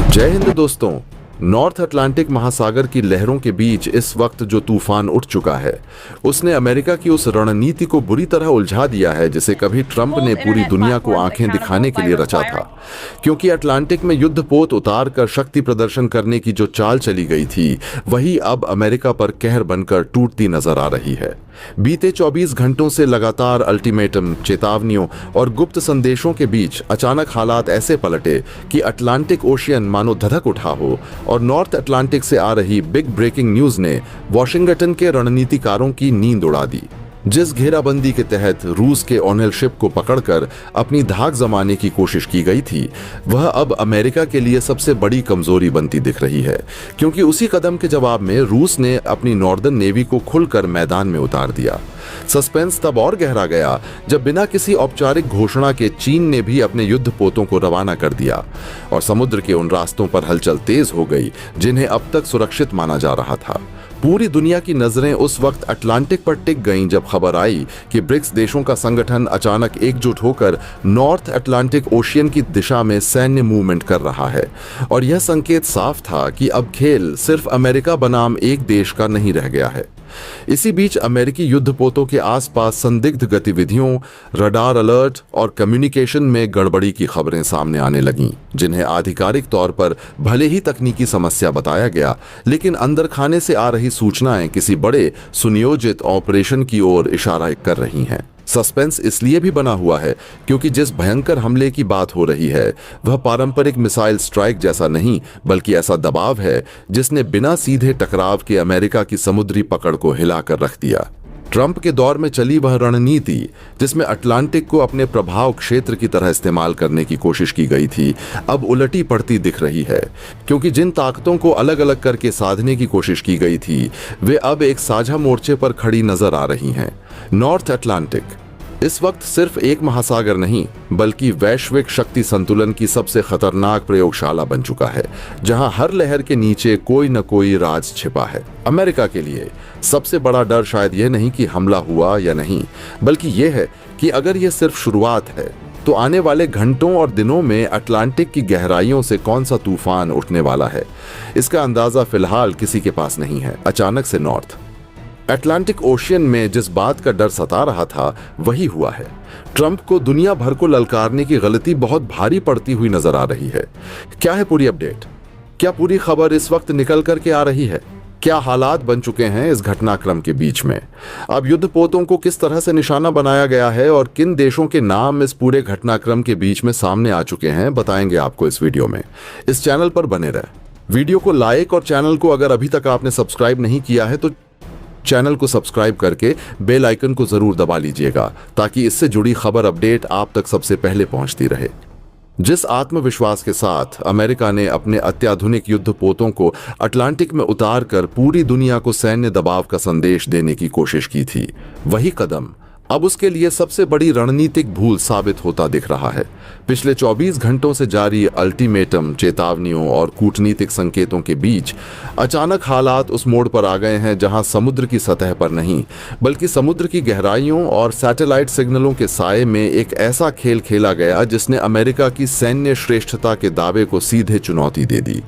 जय हिंद दोस्तों। North Atlantic महासागर की लहरों के बीच इस वक्त जो तूफान उठ चुका है उसने अमेरिका की उस रणनीति को बुरी तरह उलझा दिया है जिसे कभी ट्रंप ने पूरी दुनिया को आंखें दिखाने के लिए रचा था। क्योंकि अटलांटिक में युद्धपोत उतार कर शक्ति प्रदर्शन करने की जो चाल चली गई थी वही अब अमेरिका पर कहर बनकर टूटती नजर आ रही है। बीते 24 घंटों से लगातार अल्टीमेटम, चेतावनियों और गुप्त संदेशों के बीच अचानक हालात ऐसे पलटे कि अटलांटिक ओशियन मानो धधक उठा हो और नॉर्थ अटलांटिक से आ रही बिग ब्रेकिंग न्यूज ने वॉशिंगटन के रणनीतिकारों की नींद उड़ा दी। जिस घेराबंदी के तहत रूस के ऑनेल शिप को पकड़कर अपनी धाक जमाने की कोशिश की गई थी वह अब अमेरिका के लिए सबसे बड़ी कमजोरी बनती दिख रही है, क्योंकि उसी कदम के जवाब में रूस ने अपनी नॉर्दर्न नेवी को खुलकर मैदान में उतार दिया। सस्पेंस तब और गहरा गया जब बिना किसी औपचारिक घोषणा के चीन ने भी अपने युद्धपोतों को रवाना कर दिया और समुद्र के उन रास्तों पर हलचल तेज हो गई जिन्हें अब तक सुरक्षित माना जा रहा था। पूरी दुनिया की नजरें उस वक्त अटलांटिक पर टिक गईं जब खबर आई कि ब्रिक्स देशों का संगठन अचानक एकजुट होकर नॉर्थ अटलांटिक ओशियन की दिशा में सैन्य मूवमेंट कर रहा है। और यह संकेत साफ था कि अब खेल सिर्फ अमेरिका बनाम एक देश का नहीं रह गया है। इसी बीच अमेरिकी युद्धपोतों के आसपास संदिग्ध गतिविधियों, रडार अलर्ट और कम्युनिकेशन में गड़बड़ी की खबरें सामने आने लगीं, जिन्हें आधिकारिक तौर पर भले ही तकनीकी समस्या बताया गया, लेकिन अंदर खाने से आ रही सूचनाएं किसी बड़े सुनियोजित ऑपरेशन की ओर इशारा कर रही हैं। सस्पेंस इसलिए भी बना हुआ है क्योंकि जिस भयंकर हमले की बात हो रही है वह पारंपरिक मिसाइल स्ट्राइक जैसा नहीं, बल्कि ऐसा दबाव है जिसने बिना सीधे टकराव के अमेरिका की समुद्री पकड़ को हिलाकर रख दिया। ट्रंप के दौर में चली वह रणनीति जिसमें अटलांटिक को अपने प्रभाव क्षेत्र की तरह इस्तेमाल करने की कोशिश की गई थी अब उलटी पड़ती दिख रही है, क्योंकि जिन ताकतों को अलग अलग करके साधने की कोशिश की गई थी वे अब एक साझा मोर्चे पर खड़ी नजर आ रही हैं। नॉर्थ अटलांटिक इस वक्त सिर्फ एक महासागर नहीं बल्कि वैश्विक शक्ति संतुलन की सबसे खतरनाक प्रयोगशाला बन चुका है, जहां हर लहर के नीचे कोई न कोई राज छिपा है। अमेरिका के लिए सबसे बड़ा डर शायद यह नहीं कि हमला हुआ या नहीं, बल्कि यह है कि अगर यह सिर्फ शुरुआत है तो आने वाले घंटों और दिनों में अटलांटिक की गहराइयों से कौन सा तूफान उठने वाला है, इसका अंदाजा फिलहाल किसी के पास नहीं है। अचानक से नॉर्थ अटलांटिक ओशियन में जिस बात का डर सता रहा था वही हुआ है। ट्रंप को दुनिया भर को ललकारने की गलती बहुत भारी पड़ती हुई नजर आ रही है। क्या है पूरी अपडेट? क्या पूरी खबर इस वक्त निकल करके आ रही है? क्या हालात बन चुके हैं इस घटनाक्रम के बीच में? अब युद्धपोतों को किस तरह से निशाना बनाया गया है और किन देशों के नाम इस पूरे घटनाक्रम के बीच में सामने आ चुके हैं, बताएंगे आपको इस वीडियो में। इस चैनल पर बने रहे। वीडियो को लाइक और चैनल को अगर अभी तक आपने सब्सक्राइब नहीं किया है तो चैनल को सब्सक्राइब करके बेल आइकन को जरूर दबा लीजिएगा ताकि इससे जुड़ी खबर अपडेट आप तक सबसे पहले पहुंचती रहे। जिस आत्मविश्वास के साथ अमेरिका ने अपने अत्याधुनिक युद्धपोतों को अटलांटिक में उतार कर पूरी दुनिया को सैन्य दबाव का संदेश देने की कोशिश की थी, वही कदम अब उसके लिए सबसे बड़ी रणनीतिक भूल साबित होता दिख रहा है। पिछले 24 घंटों से जारी अल्टीमेटम, चेतावनियों और कूटनीतिक संकेतों के बीच अचानक हालात उस मोड़ पर आ गए हैं जहां समुद्र की सतह पर नहीं बल्कि समुद्र की गहराइयों और सैटेलाइट सिग्नलों के साये में एक ऐसा खेल खेला गया जिसने अमेरिका की सैन्य श्रेष्ठता के दावे को सीधे चुनौती दे दी।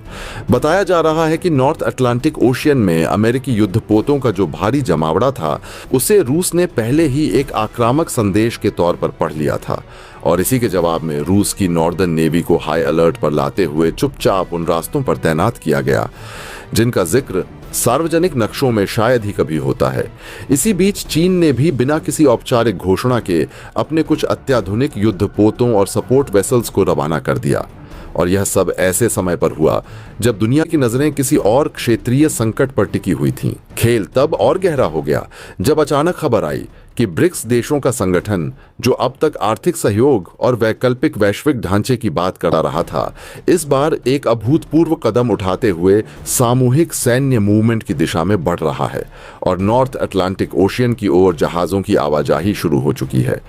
बताया जा रहा है कि नॉर्थ अटलांटिक ओशियन में अमेरिकी युद्धपोतों का जो भारी जमावड़ा था उसे रूस ने पहले ही एक आक्रामक संदेश के तौर पर पढ़ लिया था और इसी के जवाब में रूस की नॉर्दर्न नेवी को हाई अलर्ट पर लाते हुए चुपचाप उन रास्तों पर तैनात किया गया जिनका जिक्र सार्वजनिक नक्शों में शायद ही कभी होता है। इसी बीच चीन ने भी बिना किसी औपचारिक घोषणा के अपने कुछ अत्याधुनिक युद्धपोतों और सपोर्ट वेसल्स को रवाना कर दिया और यह सब ऐसे समय पर हुआ जब दुनिया की नजरें किसी और क्षेत्रीय संकट पर टिकी हुई थीं। खेल तब और गहरा हो गया जब अचानक खबर आई कि ब्रिक्स देशों का संगठन, जो अब तक आर्थिक सहयोग और वैकल्पिक वैश्विक ढांचे की बात कर रहा था, इस बार एक अभूतपूर्व कदम उठाते हुए सामूहिक सैन्य मूवमेंट की दिशा में बढ़ रहा है और नॉर्थ अटलांटिक ओशियन की ओर जहाजों की आवाजाही शुरू हो चुकी है।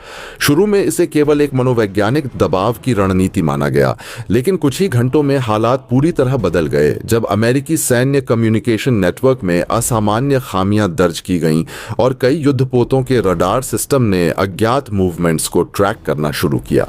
शुरू में इसे केवल एक मनोवैज्ञानिक दबाव की रणनीति माना गया, लेकिन कुछ ही घंटों में हालात पूरी तरह बदल गए जब अमेरिकी सैन्य कम्युनिकेशन नेटवर्क में असामान्य खामियां दर्ज की गईं और कई युद्धपोतों के रडार सिस्टम ने अज्ञात मूवमेंट्स को ट्रैक करना शुरू किया।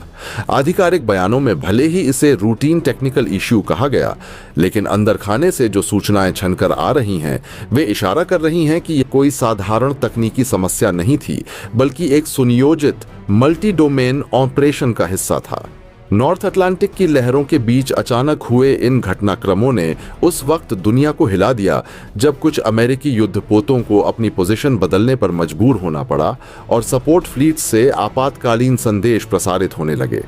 आधिकारिक बयानों में भले ही इसे रूटीन टेक्निकल इश्यू कहा गया, लेकिन अंदर खाने से जो सूचनाएं छनकर आ रही हैं वे इशारा कर रही हैं कि यह कोई साधारण तकनीकी समस्या नहीं थी, बल्कि एक सुनियोजित मल्टी डोमेन ऑपरेशन का हिस्सा था। नॉर्थ अटलांटिक की लहरों के बीच अचानक हुए इन घटनाक्रमों ने उस वक्त दुनिया को हिला दिया जब कुछ अमेरिकी युद्धपोतों को अपनी पोजीशन बदलने पर मजबूर होना पड़ा और सपोर्ट फ्लीट से आपातकालीन संदेश प्रसारित होने लगे।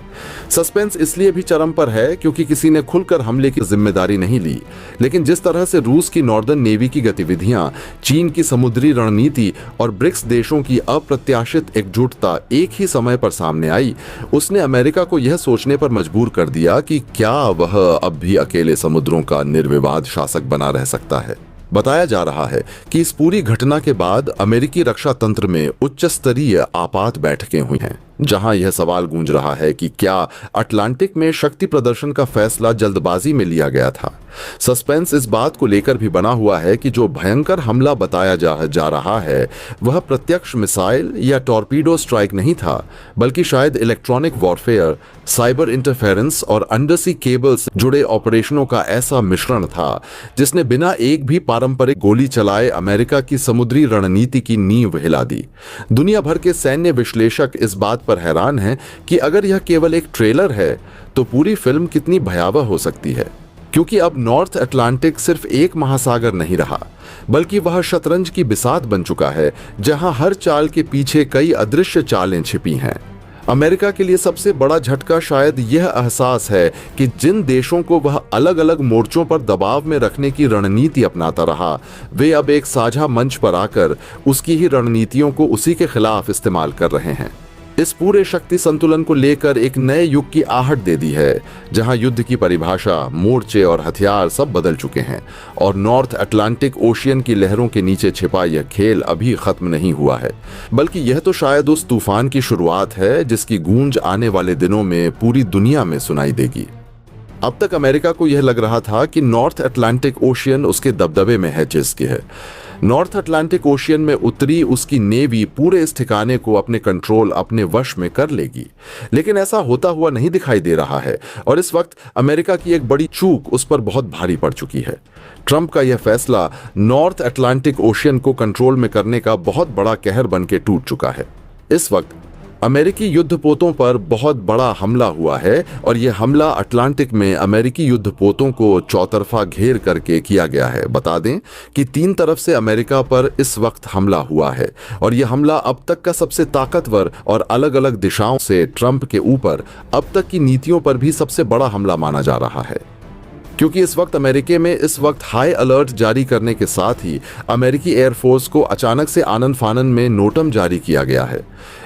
सस्पेंस इसलिए भी चरम पर है क्योंकि किसी ने खुलकर हमले की जिम्मेदारी नहीं ली, लेकिन जिस तरह से रूस की नॉर्दर्न नेवी की गतिविधियां, चीन की समुद्री रणनीति और ब्रिक्स देशों की अप्रत्याशित एकजुटता एक ही समय पर सामने आई, उसने अमेरिका को यह सोचने पर मजबूर कर दिया कि क्या वह अब भी अकेले समुद्रों का निर्विवाद शासक बना रह सकता है। बताया जा रहा है कि इस पूरी घटना के बाद अमेरिकी रक्षा तंत्र में उच्च स्तरीय आपात बैठकें हुई हैं, जहां यह सवाल गूंज रहा है कि क्या अटलांटिक में शक्ति प्रदर्शन का फैसला जल्दबाजी में लिया गया था। सस्पेंस इस बात को लेकर भी बना हुआ है कि जो भयंकर हमला बताया जा रहा है वह प्रत्यक्ष मिसाइल या टॉर्पीडो स्ट्राइक नहीं था, बल्कि शायद इलेक्ट्रॉनिक वॉरफेयर, साइबर इंटरफेरेंस और अंडरसी केबल से जुड़े ऑपरेशनों का ऐसा मिश्रण था जिसने बिना एक भी पारंपरिक गोली चलाए अमेरिका की समुद्री रणनीति की नींव हिला दी। दुनिया भर के सैन्य विश्लेषक इस बात पर हैरान हैं कि अगर यह केवल एक ट्रेलर है तो पूरी फिल्म कितनी भयावह हो सकती है, क्योंकि अब नॉर्थ अटलांटिक सिर्फ एक महासागर नहीं रहा, बल्कि वह शतरंज की बिसात बन चुका है जहां हर चाल के पीछे कई अदृश्य चालें छिपी हैं। अमेरिका के लिए सबसे बड़ा झटका शायद यह एहसास है कि जिन देशों को वह अलग अलग मोर्चों पर दबाव में रखने की रणनीति अपनाता रहा, वे अब एक साझा मंच पर आकर उसकी ही रणनीतियों को उसी के खिलाफ इस्तेमाल कर रहे हैं। इस पूरे शक्ति संतुलन को लेकर एक नए युग की आहट दे दी है, जहां युद्ध की परिभाषा, मोर्चे और हथियार सब बदल चुके हैं और नॉर्थ अटलांटिक ओशियन की लहरों के नीचे छिपा यह खेल अभी खत्म नहीं हुआ है, बल्कि यह तो शायद उस तूफान की शुरुआत है जिसकी गूंज आने वाले दिनों में पूरी दुनिया में सुनाई देगी। अब तक अमेरिका को यह लग रहा था कि नॉर्थ अटलांटिक ओशियन उसके दबदबे में है जिसकी है। नॉर्थ अटलांटिक ओशियन में उतरी उसकी नेवी पूरे इस ठिकाने को अपने कंट्रोल, अपने वश में कर लेगी, लेकिन ऐसा होता हुआ नहीं दिखाई दे रहा है और इस वक्त अमेरिका की एक बड़ी चूक उस पर बहुत भारी पड़ चुकी है। ट्रंप का यह फैसला नॉर्थ अटलांटिक ओशियन को कंट्रोल में करने का बहुत बड़ा कहर बन के टूट चुका है। इस वक्त अमेरिकी युद्धपोतों पर बहुत बड़ा हमला हुआ है और यह हमला अटलांटिक में अमेरिकी युद्धपोतों को चौतरफा घेर करके किया गया है। बता दें कि 3 तरफ से अमेरिका पर इस वक्त हमला हुआ है और यह हमला अब तक का सबसे ताकतवर और अलग अलग दिशाओं से ट्रंप के ऊपर अब तक की नीतियों पर भी सबसे बड़ा हमला माना जा रहा है, क्योंकि इस वक्त अमेरिका में इस वक्त हाई अलर्ट जारी करने के साथ ही अमेरिकी एयरफोर्स को अचानक से आनन फानन में नोटम जारी किया गया है।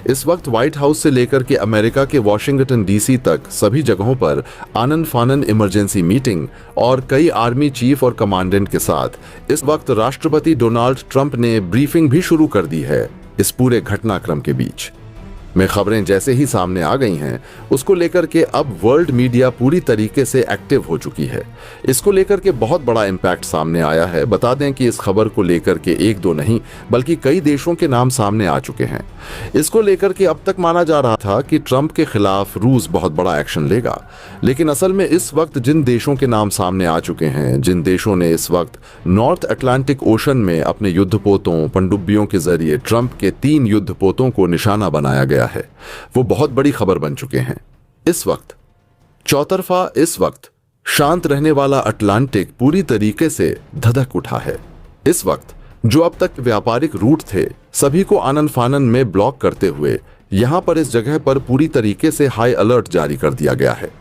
इस वक्त व्हाइट हाउस से लेकर के अमेरिका के वॉशिंगटन डीसी तक सभी जगहों पर आनन फानन इमरजेंसी मीटिंग और कई आर्मी चीफ और कमांडेंट के साथ इस वक्त राष्ट्रपति डोनाल्ड ट्रंप ने ब्रीफिंग भी शुरू कर दी है। इस पूरे घटनाक्रम के बीच में खबरें जैसे ही सामने आ गई हैं, उसको लेकर के अब वर्ल्ड मीडिया पूरी तरीके से एक्टिव हो चुकी है। इसको लेकर के बहुत बड़ा इम्पैक्ट सामने आया है। बता दें कि इस खबर को लेकर के 1-2 नहीं बल्कि कई देशों के नाम सामने आ चुके हैं। इसको लेकर के अब तक माना जा रहा था कि ट्रंप के खिलाफ रूस बहुत बड़ा एक्शन लेगा, लेकिन असल में इस वक्त जिन देशों के नाम सामने आ चुके हैं, जिन देशों ने इस वक्त नॉर्थ अटलांटिक ओशन में अपने युद्धपोतों, पनडुब्बियों के जरिए ट्रंप के 3 युद्धपोतों को निशाना बनाया गया है, वो बहुत बड़ी खबर बन चुके हैं। इस वक्त चौतरफा इस वक्त शांत रहने वाला अटलांटिक पूरी तरीके से धधक उठा है। इस वक्त जो अब तक व्यापारिक रूट थे, सभी को आनन फानन में ब्लॉक करते हुए यहां पर इस जगह पर पूरी तरीके से हाई अलर्ट जारी कर दिया गया है।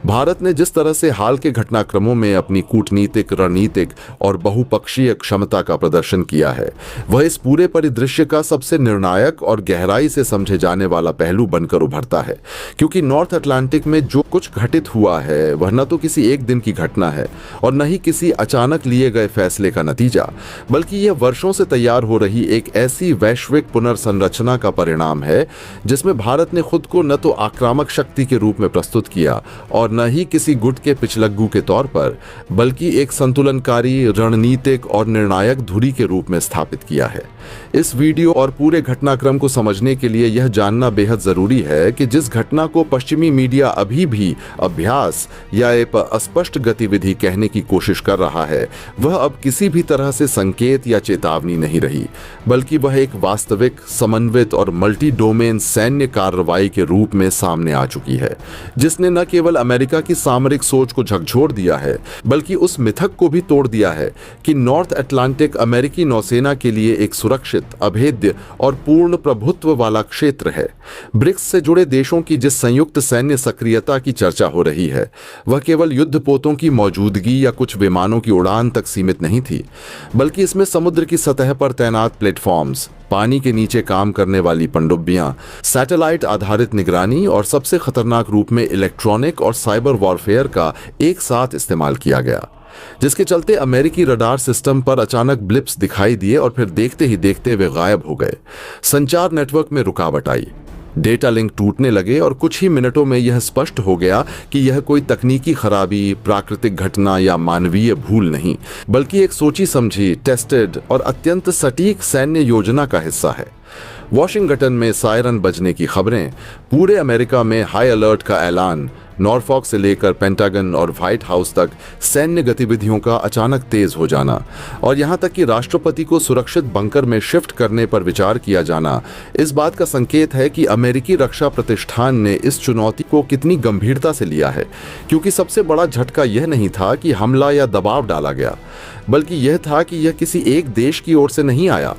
भारत ने जिस तरह से हाल के घटनाक्रमों में अपनी कूटनीतिक, रणनीतिक और बहुपक्षीय क्षमता का प्रदर्शन किया है, वह इस पूरे परिदृश्य का सबसे निर्णायक और गहराई से समझे जाने वाला पहलू बनकर उभरता है, क्योंकि नॉर्थ अटलांटिक में जो कुछ घटित हुआ है वह न तो किसी एक दिन की घटना है और न ही किसी अचानक लिए गए फैसले का नतीजा, बल्कि यह वर्षों से तैयार हो रही एक ऐसी वैश्विक पुनर्संरचना का परिणाम है जिसमें भारत ने खुद को न तो आक्रामक शक्ति के रूप में प्रस्तुत किया और और न ही किसी गुट के पिछलग्गू के तौर पर, बल्कि एक संतुलनकारी, रणनीतिक और निर्णायक धुरी के रूप में स्थापित किया है। इस वीडियो और पूरे घटनाक्रम को समझने के लिए यह जानना बेहद जरूरी है कि जिस घटना को पश्चिमी मीडिया अभी भी अभ्यास या एक अस्पष्ट गतिविधि कहने की कोशिश कर रहा है, वह अब किसी भी तरह से संकेत या चेतावनी नहीं रही, बल्कि वह एक वास्तविक, समन्वित और मल्टी डोमेन सैन्य कार्रवाई के रूप में सामने आ चुकी है, जिसने न केवल अमेरिका की सामरिक सोच को झकझोर दिया है, बल्कि उस मिथक को भी तोड़ दिया है कि नॉर्थ अटलांटिक अमेरिकी नौसेना के लिए एक सुरक्षित, अभेद्य और पूर्ण प्रभुत्व वाला क्षेत्र है। ब्रिक्स से जुड़े देशों की जिस संयुक्त सैन्य सक्रियता की चर्चा हो रही है, वह केवल युद्धपोतों की मौजूदगी या कुछ विमानों की उड़ान तक सीमित नहीं थी, बल्कि इसमें समुद्र की सतह पर तैनात प्लेटफॉर्म्स, पानी के नीचे काम करने वाली पनडुब्बियां, सैटेलाइट आधारित निगरानी और सबसे खतरनाक रूप में इलेक्ट्रॉनिक और साइबर वॉरफेयर का एक साथ इस्तेमाल किया गया, जिसके चलते अमेरिकी रडार सिस्टम पर अचानक ब्लिप्स दिखाई दिए और फिर देखते ही देखते वे गायब हो गए। संचार नेटवर्क में रुकावट आई, डेटा लिंक टूटने लगे और कुछ ही मिनटों में यह स्पष्ट हो गया कि यह कोई तकनीकी खराबी, प्राकृतिक घटना या मानवीय भूल नहीं, बल्कि एक सोची समझी, टेस्टेड और अत्यंत सटीक सैन्य योजना का हिस्सा है। वॉशिंगटन में सायरन बजने की खबरें, पूरे अमेरिका में हाई अलर्ट का ऐलान, नॉरफॉक से लेकर पेंटागन और व्हाइट हाउस तक सैन्य गतिविधियों का अचानक तेज हो जाना और यहां तक कि राष्ट्रपति को सुरक्षित बंकर में शिफ्ट करने पर विचार किया जाना, इस बात का संकेत है कि अमेरिकी रक्षा प्रतिष्ठान ने इस चुनौती को कितनी गंभीरता से लिया है। क्योंकि सबसे बड़ा झटका यह नहीं था कि हमला या दबाव डाला गया, बल्कि यह था कि यह किसी एक देश की ओर से नहीं आया,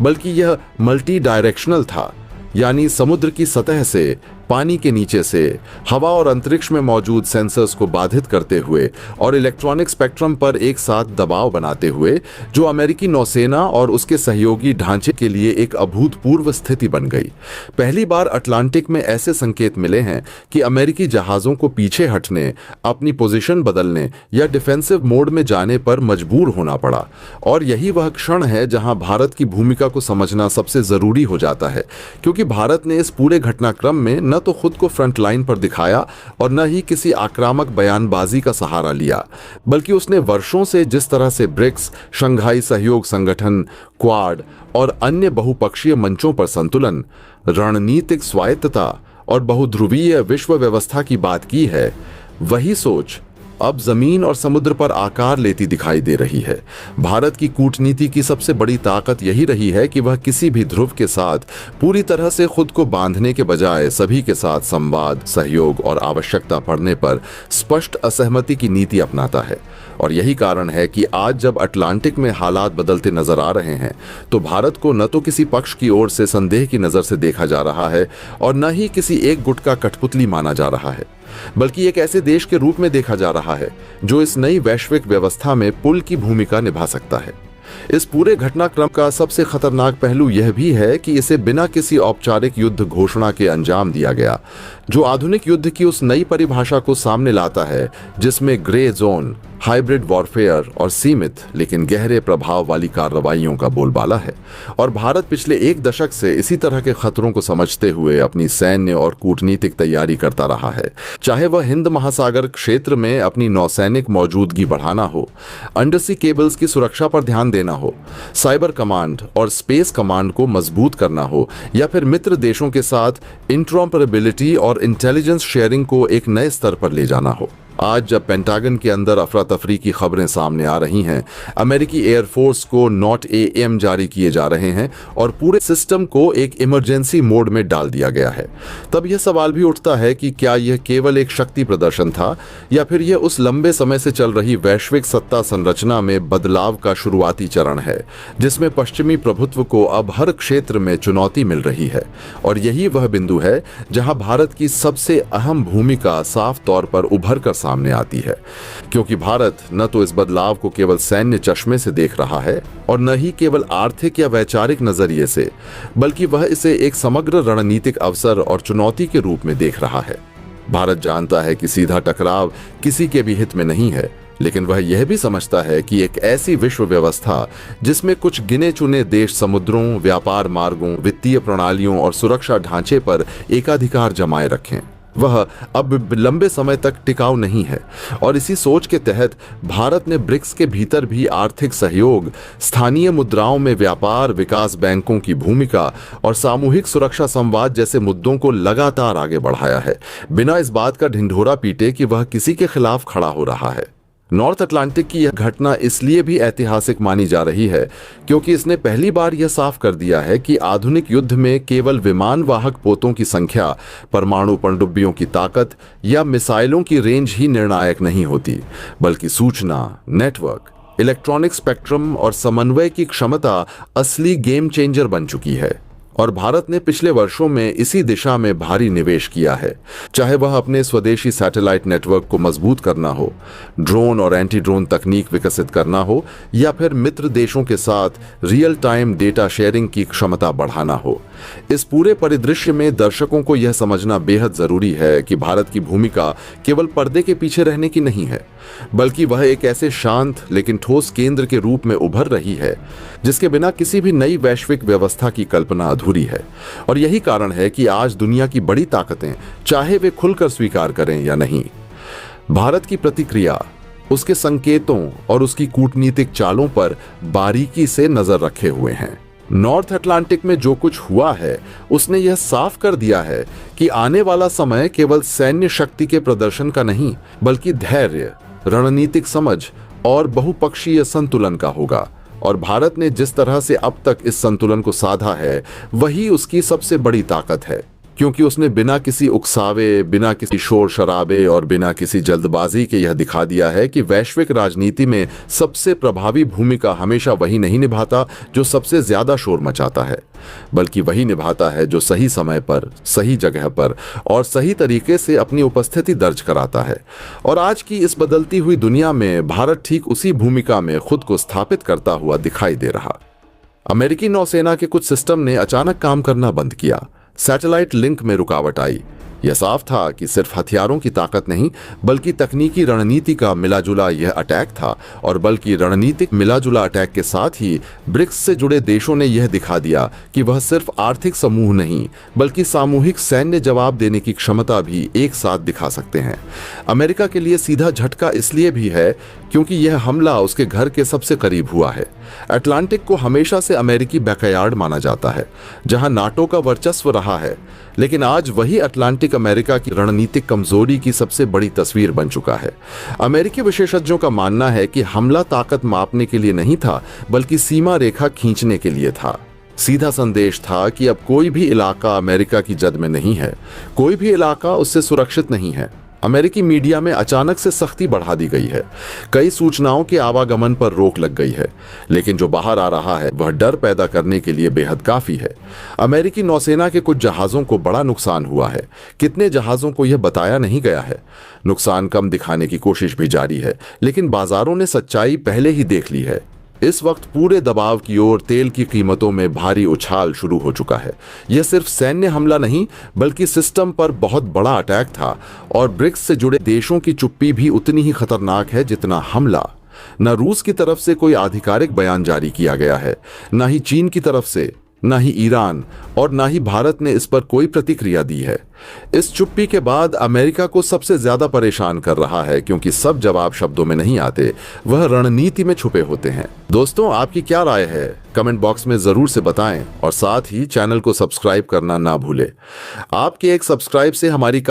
बल्कि यह मल्टी डायरेक्शनल था, यानी समुद्र की सतह से, पानी के नीचे से, हवा और अंतरिक्ष में मौजूद सेंसर्स को बाधित करते हुए और इलेक्ट्रॉनिक स्पेक्ट्रम पर एक साथ दबाव बनाते हुए, जो अमेरिकी नौसेना और उसके सहयोगी ढांचे के लिए एक अभूतपूर्व स्थिति बन गई। पहली बार अटलांटिक में ऐसे संकेत मिले हैं कि अमेरिकी जहाजों को पीछे हटने, अपनी पोजीशन बदलने या डिफेंसिव मोड में जाने पर मजबूर होना पड़ा। और यही वह क्षण है जहां भारत की भूमिका को समझना सबसे जरूरी हो जाता है, क्योंकि भारत ने इस पूरे घटनाक्रम में न तो खुद को फ्रंट लाइन पर दिखाया और न ही किसी आक्रामक बयानबाजी का सहारा लिया, बल्कि उसने वर्षों से जिस तरह से ब्रिक्स, शंघाई सहयोग संगठन, क्वाड और अन्य बहुपक्षीय मंचों पर संतुलन, रणनीतिक स्वायत्तता और बहुध्रुवीय विश्व व्यवस्था की बात की है, वही सोच अब जमीन और समुद्र पर आकार लेती दिखाई दे रही है। भारत की कूटनीति की सबसे बड़ी ताकत यही रही है कि वह किसी भी ध्रुव के साथ पूरी तरह से खुद को बांधने के बजाय सभी के साथ संवाद, सहयोग और आवश्यकता पड़ने पर स्पष्ट असहमति की नीति अपनाता है। और यही कारण है कि आज जब अटलांटिक में हालात बदलते नजर आ रहे हैं, तो भारत को न तो किसी पक्ष की ओर से संदेह की नजर से देखा जा रहा है और न ही किसी एक गुट का कठपुतली माना जा रहा है, बल्कि एक ऐसे देश के रूप में देखा जा रहा है जो इस नई वैश्विक व्यवस्था में पुल की भूमिका निभा सकता है। इस पूरे घटनाक्रम का सबसे खतरनाक पहलू यह भी है कि इसे बिना किसी औपचारिक युद्ध घोषणा के अंजाम दिया गया, जो आधुनिक युद्ध की उस नई परिभाषा को सामने लाता है जिसमें ग्रे जोन, हाइब्रिड वॉरफेयर और सीमित लेकिन गहरे प्रभाव वाली कार्रवाइयों का बोलबाला है। और भारत पिछले एक दशक से इसी तरह के खतरों को समझते हुए अपनी सैन्य और कूटनीतिक तैयारी करता रहा है, चाहे वह हिंद महासागर क्षेत्र में अपनी नौसैनिक मौजूदगी बढ़ाना हो, अंडरसी केबल्स की सुरक्षा पर ध्यान देना हो, साइबर कमांड और स्पेस कमांड को मजबूत करना हो, या फिर मित्र देशों के साथ इंटरऑपरेबिलिटी और इंटेलिजेंस शेयरिंग को एक नए स्तर पर ले जाना हो। आज जब पेंटागन के अंदर अफरा तफरी की खबरें सामने आ रही हैं, अमेरिकी एयरफोर्स को नॉट एएम जारी किए जा रहे हैं और पूरे सिस्टम को एक इमरजेंसी मोड में डाल दिया गया है, तब यह सवाल भी उठता है कि क्या यह केवल एक शक्ति प्रदर्शन था या फिर यह उस लंबे समय से चल रही वैश्विक सत्ता संरचना में बदलाव का शुरुआती चरण है, जिसमें पश्चिमी प्रभुत्व को अब हर क्षेत्र में चुनौती मिल रही है। और यही वह बिंदु है जहां भारत की सबसे अहम भूमिका साफ तौर पर उभर कर सामने आती है, क्योंकि भारत न तो इस बदलाव को केवल सैन्य चश्मे से देख रहा है और न ही केवल आर्थिक या वैचारिक नजरिए से, बल्कि वह इसे एक समग्र रणनीतिक अवसर और चुनौती के रूप में देख रहा है। भारत जानता है कि सीधा टकराव किसी के भी हित में नहीं है, लेकिन वह यह भी समझता है कि एक ऐसी विश्व व्यवस्था जिसमें कुछ गिने चुने देश समुद्रों, व्यापार मार्गों, वित्तीय प्रणालियों और सुरक्षा ढांचे पर एकाधिकार जमाए रखें, वह अब लंबे समय तक टिकाऊ नहीं है। और इसी सोच के तहत भारत ने ब्रिक्स के भीतर भी आर्थिक सहयोग, स्थानीय मुद्राओं में व्यापार, विकास बैंकों की भूमिका और सामूहिक सुरक्षा संवाद जैसे मुद्दों को लगातार आगे बढ़ाया है, बिना इस बात का ढिंढोरा पीटे कि वह किसी के खिलाफ खड़ा हो रहा है। नॉर्थ अटलांटिक की यह घटना इसलिए भी ऐतिहासिक मानी जा रही है क्योंकि इसने पहली बार यह साफ कर दिया है कि आधुनिक युद्ध में केवल विमान वाहक पोतों की संख्या, परमाणु पनडुब्बियों की ताकत या मिसाइलों की रेंज ही निर्णायक नहीं होती, बल्कि सूचना, नेटवर्क, इलेक्ट्रॉनिक स्पेक्ट्रम और समन्वय की क्षमता असली गेम चेंजर बन चुकी है। और भारत ने पिछले वर्षों में इसी दिशा में भारी निवेश किया है, चाहे वह अपने स्वदेशी सैटेलाइट नेटवर्क को मजबूत करना हो, ड्रोन और एंटी ड्रोन तकनीक विकसित करना हो, या फिर मित्र देशों के साथ रियल टाइम डेटा शेयरिंग की क्षमता बढ़ाना हो। इस पूरे परिदृश्य में दर्शकों को यह समझना बेहद जरूरी है कि भारत की भूमिका केवल पर्दे के पीछे रहने की नहीं है, बल्कि वह एक ऐसे शांत लेकिन ठोस केंद्र के रूप में उभर रही है जिसके बिना किसी भी नई वैश्विक व्यवस्था की कल्पना अधूरी है। और यही कारण है कि आज दुनिया की बड़ी ताकतें, चाहे वे खुलकर स्वीकार करें या नहीं, भारत की प्रतिक्रिया, उसके संकेतों और उसकी कूटनीतिक चालों पर बारीकी से नजर रखे हुए हैं। नॉर्थ अटलांटिक में जो कुछ हुआ है उसने यह साफ कर दिया है कि आने वाला समय केवल सैन्य शक्ति के प्रदर्शन का नहीं, बल्कि धैर्य, रणनीतिक समझ और बहुपक्षीय संतुलन का होगा। और भारत ने जिस तरह से अब तक इस संतुलन को साधा है, वही उसकी सबसे बड़ी ताकत है, क्योंकि उसने बिना किसी उकसावे, बिना किसी शोर शराबे और बिना किसी जल्दबाजी के यह दिखा दिया है कि वैश्विक राजनीति में सबसे प्रभावी भूमिका हमेशा वही नहीं निभाता जो सबसे ज्यादा शोर मचाता है, बल्कि वही निभाता है जो सही समय पर, सही जगह पर और सही तरीके से अपनी उपस्थिति दर्ज कराता है। और आज की इस बदलती हुई दुनिया में भारत ठीक उसी भूमिका में खुद को स्थापित करता हुआ दिखाई दे रहा। अमेरिकी नौसेना के कुछ सिस्टम ने अचानक काम करना बंद किया, सैटेलाइट लिंक में रुकावट आई। यह साफ था कि सिर्फ हथियारों की ताकत नहीं, बल्कि तकनीकी रणनीति का मिलाजुला यह अटैक था। और बल्कि रणनीतिक मिलाजुला अटैक के साथ ही ब्रिक्स से जुड़े देशों ने यह दिखा दिया कि वह सिर्फ आर्थिक समूह नहीं, बल्कि सामूहिक सैन्य जवाब देने की क्षमता भी एक साथ दिखा सकते हैं। अमेरिका के लिए सीधा झटका इसलिए भी है क्योंकि यह हमला उसके घर के सबसे करीब हुआ है। अटलांटिक को हमेशा से अमेरिकी बैकयार्ड माना जाता है, जहां नाटो का वर्चस्व रहा है, लेकिन आज वही अटलांटिक अमेरिका की रणनीतिक कमजोरी की सबसे बड़ी तस्वीर बन चुका है। अमेरिकी विशेषज्ञों का मानना है कि हमला ताकत मापने के लिए नहीं था, बल्कि सीमा रेखा खींचने के लिए था। सीधा संदेश था कि अब कोई भी इलाका अमेरिका की जद में नहीं है, कोई भी इलाका उससे सुरक्षित नहीं है। अमेरिकी मीडिया में अचानक से सख्ती बढ़ा दी गई है, कई सूचनाओं के आवागमन पर रोक लग गई है, लेकिन जो बाहर आ रहा है वह डर पैदा करने के लिए बेहद काफी है। अमेरिकी नौसेना के कुछ जहाजों को बड़ा नुकसान हुआ है, कितने जहाजों को यह बताया नहीं गया है। नुकसान कम दिखाने की कोशिश भी जारी है, लेकिन बाजारों ने सच्चाई पहले ही देख ली है। इस वक्त पूरे दबाव की ओर तेल की कीमतों में भारी उछाल शुरू हो चुका है। यह सिर्फ सैन्य हमला नहीं, बल्कि सिस्टम पर बहुत बड़ा अटैक था। और ब्रिक्स से जुड़े देशों की चुप्पी भी उतनी ही खतरनाक है जितना हमला। न रूस की तरफ से कोई आधिकारिक बयान जारी किया गया है, न ही चीन की तरफ से, न ही ईरान और न ही भारत ने इस पर कोई प्रतिक्रिया दी है। इस चुप्पी के बाद अमेरिका को सबसे ज्यादा परेशान कर रहा है, क्योंकि सब जवाब शब्दों में नहीं आते, वह रणनीति में छुपे होते हैं। दोस्तों, आपकी क्या राय है? कमेंट बॉक्स में जरूर से बताएं और साथ ही चैनल को सब्सक्राइब करना ना भूलें। आपके एक सब्सक्राइब से हमारी